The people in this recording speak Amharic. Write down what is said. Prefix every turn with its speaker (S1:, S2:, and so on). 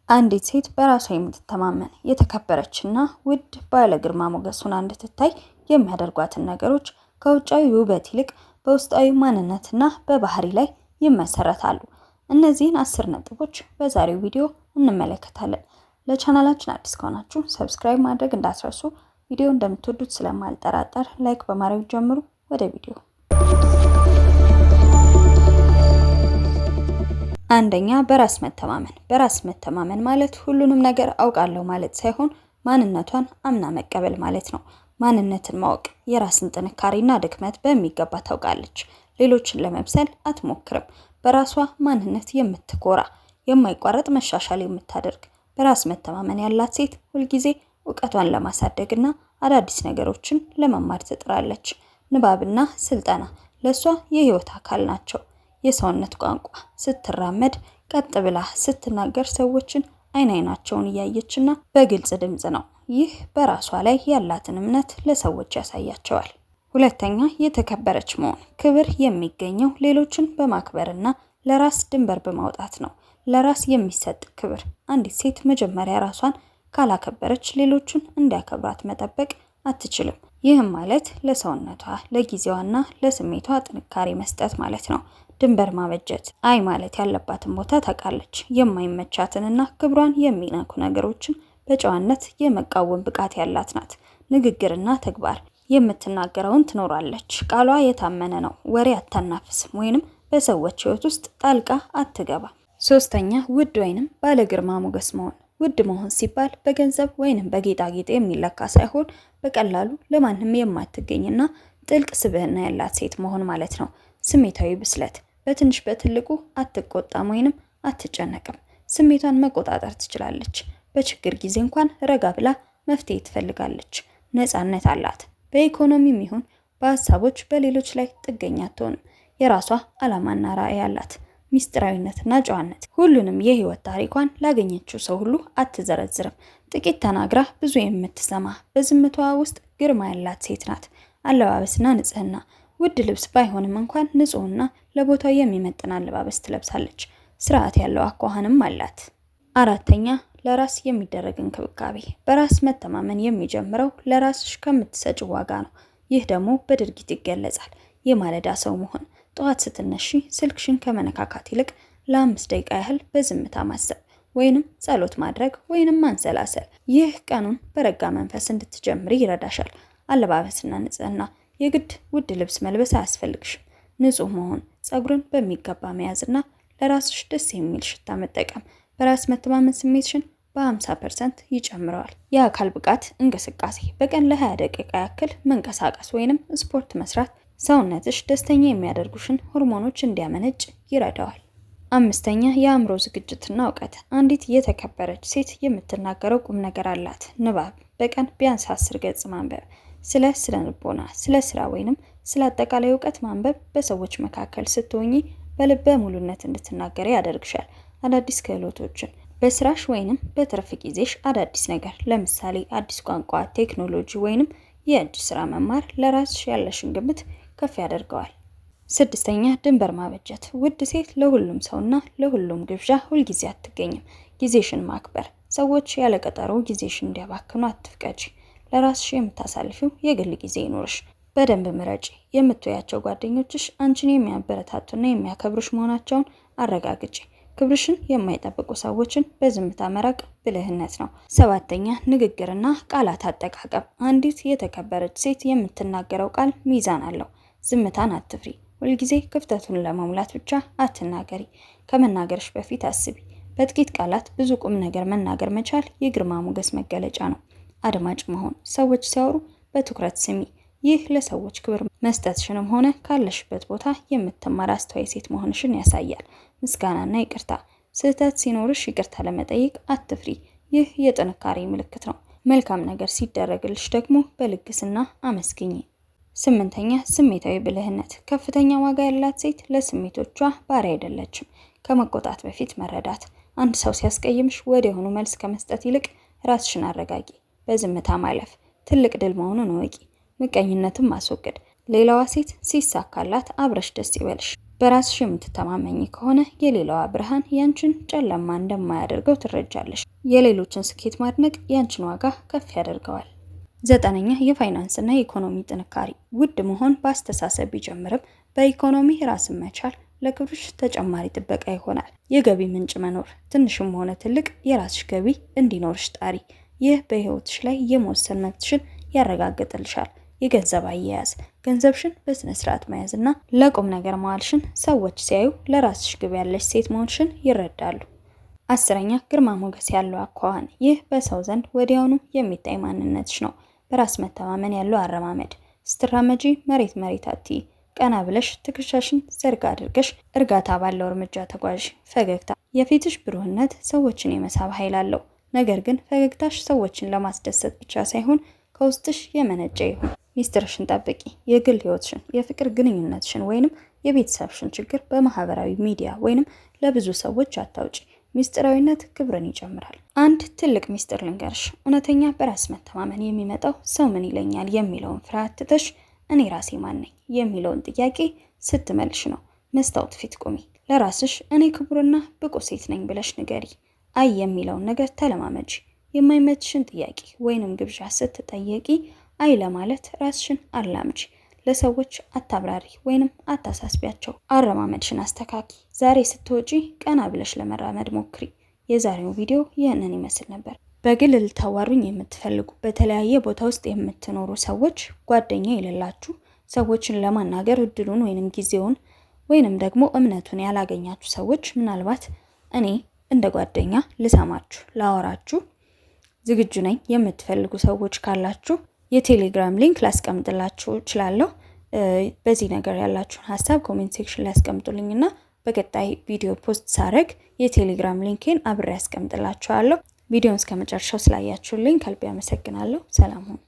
S1: አንዲት ሴት በራሷ የምትተማመን የተከበረችና ውድ ባለ ግርማ ሞገስ ሆና እንድትታይ የሚያደርጓትን ነገሮች ከውጫዊ ውበት ይልቅ በውስጣዊ ማንነትና በባህሪ ላይ ይመሰረታሉ። እነዚህን 10 ነጥቦች በዛሬው ቪዲዮ እንመለከታለን። ለቻናላችን አዲስ ከሆናችሁ ሰብስክራይብ ማድረግ እንዳትረሱ። ቪዲዮ እንደምትወዱት ስለማልጠራጠር ላይክ በማድረግ ጀምሩ። ወደ ቪዲዮ። አንደኛ፣ በራስ መተማመን። በራስ መተማመን ማለት ሁሉንም ነገር አውቃለሁ ማለት ሳይሆን ማንነቷን አምና መቀበል ማለት ነው። ማንነትን ማወቅ የራስን ጥንካሬና ድክመት በሚገባ ታውቃለች። ሌሎችን ለመምሰል አትሞክርም። በራሷ ማንነት የምትኮራ፣ የማይቋረጥ መሻሻል የምታደርግ በራስ መተማመን ያላት ሴት ሁልጊዜ ዕውቀቷን ለማሳደግና አዳዲስ ነገሮችን ለመማር ትጥራለች። ንባብና ስልጠና ለሷ የህይወት አካል ናቸው። የሰውነት ቋንቋ ስትራመድ፣ ቀጥ ብላ ስትናገር ሰዎችን አይናቸውን እያየችና በግልጽ ድምጽ ነው። ይህ በራሷ ላይ ያላትን እምነት ለሰዎች ያሳያቸዋል። ሁለተኛ፣ የተከበረች መሆን። ክብር የሚገኘው ሌሎችን በማክበርና ለራስ ድንበር በማውጣት ነው። ለራስ የሚሰጥ ክብር። አንዲት ሴት መጀመሪያ ራሷን ካላከበረች ሌሎችን እንዲያከብራት መጠበቅ አትችልም። ይህም ማለት ለሰውነቷ፣ ለጊዜዋና ለስሜቷ ጥንካሬ መስጠት ማለት ነው። ድንበር ማበጀት። አይ ማለት ያለባትን ቦታ ታውቃለች። የማይመቻትንና ክብሯን የሚነኩ ነገሮችን በጨዋነት የመቃወም ብቃት ያላት ናት። ንግግርና ተግባር። የምትናገረውን ትኖራለች። ቃሏ የታመነ ነው። ወሬ አታናፍስም ወይንም በሰዎች ህይወት ውስጥ ጣልቃ አትገባም። ሶስተኛ፣ ውድ ወይንም ባለ ግርማ ሞገስ መሆን። ውድ መሆን ሲባል በገንዘብ ወይንም በጌጣጌጥ የሚለካ ሳይሆን በቀላሉ ለማንም የማትገኝና ጥልቅ ስብዕና ያላት ሴት መሆን ማለት ነው። ስሜታዊ ብስለት። በትንሽ በትልቁ አትቆጣም ወይንም አትጨነቅም። ስሜቷን መቆጣጠር ትችላለች። በችግር ጊዜ እንኳን ረጋ ብላ መፍትሄ ትፈልጋለች። ነፃነት አላት። በኢኮኖሚም ይሁን በሀሳቦች በሌሎች ላይ ጥገኛ አትሆንም። የራሷ ዓላማና ራዕይ አላት። ሚስጥራዊነትና ጨዋነት። ሁሉንም የህይወት ታሪኳን ላገኘችው ሰው ሁሉ አትዘረዝርም። ጥቂት ተናግራ ብዙ የምትሰማ፣ በዝምታዋ ውስጥ ግርማ ያላት ሴት ናት። አለባበስና ንጽህና። ውድ ልብስ ባይሆንም እንኳን ንጹህና ለቦታው የሚመጥን አለባበስ ትለብሳለች። ስርዓት ያለው አኳኋንም አላት። አራተኛ፣ ለራስ የሚደረግ እንክብካቤ። በራስ መተማመን የሚጀምረው ለራስሽ ከምትሰጭ ዋጋ ነው። ይህ ደግሞ በድርጊት ይገለጻል። የማለዳ ሰው መሆን። ጠዋት ስትነሺ ስልክሽን ከመነካካት ይልቅ ለ5 ደቂቃ ያህል በዝምታ ማሰብ ወይንም ጸሎት ማድረግ ወይንም ማንሰላሰል። ይህ ቀኑን በረጋ መንፈስ እንድትጀምሪ ይረዳሻል። አለባበስና ንጽህና። የግድ ውድ ልብስ መልበስ አያስፈልግሽም። ንጹህ መሆን፣ ጸጉርን በሚገባ መያዝና ለራስሽ ደስ የሚል ሽታ መጠቀም በራስ መተማመን ስሜትሽን በ50% ይጨምረዋል። የአካል ብቃት እንቅስቃሴ። በቀን ለ20 ደቂቃ ያክል መንቀሳቀስ ወይንም ስፖርት መስራት ሰውነትሽ ደስተኛ የሚያደርጉሽን ሆርሞኖች እንዲያመነጭ ይረዳዋል። አምስተኛ፣ የአእምሮ ዝግጅትና እውቀት። አንዲት የተከበረች ሴት የምትናገረው ቁም ነገር አላት። ንባብ። በቀን ቢያንስ 10 ገጽ ማንበብ። ስለ ልቦና፣ ስለ ስራ ወይንም ስለ አጠቃላይ እውቀት ማንበብ በሰዎች መካከል ስትሆኚ በልበ ሙሉነት እንድትናገሪ ያደርግሻል። አዳዲስ ክህሎቶችን በስራሽ ወይንም በትርፍ ጊዜሽ አዳዲስ ነገር፣ ለምሳሌ አዲስ ቋንቋ፣ ቴክኖሎጂ ወይንም የእጅ ስራ መማር ለራስሽ ያለሽን ግምት ከፍ ያደርገዋል። ስድስተኛ፣ ድንበር ማበጀት። ውድ ሴት ለሁሉም ሰውና ለሁሉም ግብዣ ሁልጊዜ አትገኝም። ጊዜሽን ማክበር። ሰዎች ያለ ቀጠሮ ጊዜሽን እንዲያባክኑ አትፍቀጂ። ለራስሽ የምታሳልፊው የግል ጊዜ ይኖርሽ። በደንብ ምረጪ። የምትወያቸው ጓደኞችሽ አንቺን የሚያበረታቱና የሚያከብሩሽ መሆናቸውን አረጋግጪ። ክብርሽን የማይጠብቁ ሰዎችን በዝምታ መራቅ ብልህነት ነው። ሰባተኛ፣ ንግግርና ቃላት አጠቃቀም። አንዲት የተከበረች ሴት የምትናገረው ቃል ሚዛን አለው። ዝምታን አትፍሪ። ሁልጊዜ ክፍተቱን ለመሙላት ብቻ አትናገሪ። ከመናገርሽ በፊት አስቢ። በጥቂት ቃላት ብዙ ቁም ነገር መናገር መቻል የግርማ ሞገስ መገለጫ ነው። አድማጭ መሆን። ሰዎች ሲያወሩ በትኩረት ስሚ። ይህ ለሰዎች ክብር መስጠትሽንም ሆነ ካለሽበት ቦታ የምትማር አስተዋይ ሴት መሆንሽን ያሳያል። ምስጋናና ይቅርታ። ስህተት ሲኖርሽ ይቅርታ ለመጠየቅ አትፍሪ። ይህ የጥንካሬ ምልክት ነው። መልካም ነገር ሲደረግልሽ ደግሞ በልግስና አመስግኚ። ስምንተኛ፣ ስሜታዊ ብልህነት። ከፍተኛ ዋጋ ያላት ሴት ለስሜቶቿ ባሪያ አይደለችም። ከመቆጣት በፊት መረዳት። አንድ ሰው ሲያስቀይምሽ ወዲያውኑ መልስ ከመስጠት ይልቅ ራስሽን አረጋጊ። በዝምታ ማለፍ ትልቅ ድል መሆኑን እወቂ። ምቀኝነትን ማስወገድ። ሌላዋ ሴት ሲሳካላት አብረሽ ደስ ይበልሽ። በራስሽ የምትተማመኝ ከሆነ የሌላዋ ብርሃን ያንቺን ጨለማ እንደማያደርገው ትረጃለሽ። የሌሎችን ስኬት ማድነቅ ያንቺን ዋጋ ከፍ ያደርገዋል። 9ኛ የፋይናንስና የኢኮኖሚ ጥንካሬ። ውድ መሆን በአስተሳሰብ ቢጀምርም በኢኮኖሚ ራስን መቻል ለክብርሽ ተጨማሪ ጥበቃ ይሆናል። የገቢ ምንጭ መኖር። ትንሽም ሆነ ትልቅ የራስሽ ገቢ እንዲኖርሽ ጣሪ። ይህ በህይወትሽ ላይ የመወሰን መብትሽን ያረጋግጥልሻል። የገንዘብ አያያዝ። ገንዘብሽን በስነ ስርዓት መያዝና ለቁም ነገር ማዋልሽን ሰዎች ሲያዩ ለራስሽ ግብ ያለሽ ሴት መሆንሽን ይረዳሉ። 10ኛ ግርማ ሞገስ ያለው አኳኋን። ይህ በሰው ዘንድ ወዲያውኑ የሚታይ ማንነትሽ ነው። በራስ መተማመን ያለው አረማመድ። ስትራመጂ መሬት መሬት አትይ። ቀና ብለሽ ትከሻሽን ዘርጋ አድርገሽ እርጋታ ባለው እርምጃ ተጓዥ። ፈገግታ። የፊትሽ ብሩህነት ሰዎችን የመሳብ ኃይል አለው። ነገር ግን ፈገግታሽ ሰዎችን ለማስደሰት ብቻ ሳይሆን ከውስጥሽ የመነጨ ይሁን። ሚስጥርሽን ጠብቂ። የግል ህይወትሽን፣ የፍቅር ግንኙነትሽን ወይንም የቤተሰብሽን ችግር በማህበራዊ ሚዲያ ወይንም ለብዙ ሰዎች አታውጪ። ሚስጥራዊነት ክብርን ይጨምራል። አንድ ትልቅ ሚስጥር ልንገርሽ። እውነተኛ በራስ መተማመን የሚመጣው ሰው ምን ይለኛል የሚለውን ፍርሃት ትተሽ እኔ ራሴ ማን ነኝ የሚለውን ጥያቄ ስትመልሽ ነው። መስታወት ፊት ቁሚ። ለራስሽ እኔ ክቡርና ብቁ ሴት ነኝ ብለሽ ንገሪ። አይ የሚለውን ነገር ተለማመጂ። የማይመችሽን ጥያቄ ወይንም ግብዣ ስትጠየቂ አይ ለማለት ራስሽን አላምጂ። ለሰዎች አታብራሪ ወይንም አታሳስቢያቸው። አረማመድሽን አስተካኪ። ዛሬ ስትወጪ ቀና ብለሽ ለመራመድ ሞክሪ። የዛሬው ቪዲዮ ይህንን ይመስል ነበር። በግል ልታዋሩኝ የምትፈልጉ በተለያየ ቦታ ውስጥ የምትኖሩ ሰዎች፣ ጓደኛ የሌላችሁ ሰዎችን ለማናገር እድሉን ወይንም ጊዜውን ወይንም ደግሞ እምነቱን ያላገኛችሁ ሰዎች ምናልባት እኔ እንደ ጓደኛ ልሰማችሁ ላወራችሁ ዝግጁ ነኝ የምትፈልጉ ሰዎች ካላችሁ የቴሌግራም ሊንክ ላስቀምጥላችሁ እችላለሁ። በዚህ ነገር ያላችሁን ሀሳብ ኮሜንት ሴክሽን ላይ አስቀምጡልኝና በቀጣይ ቪዲዮ ፖስት ሳረግ የቴሌግራም ሊንኬን አብሬ አስቀምጥላችኋለሁ። ቪዲዮውን እስከመጨረሻው ስላያችሁልኝ ከልቤ አመሰግናለሁ። ሰላም ሁኑ።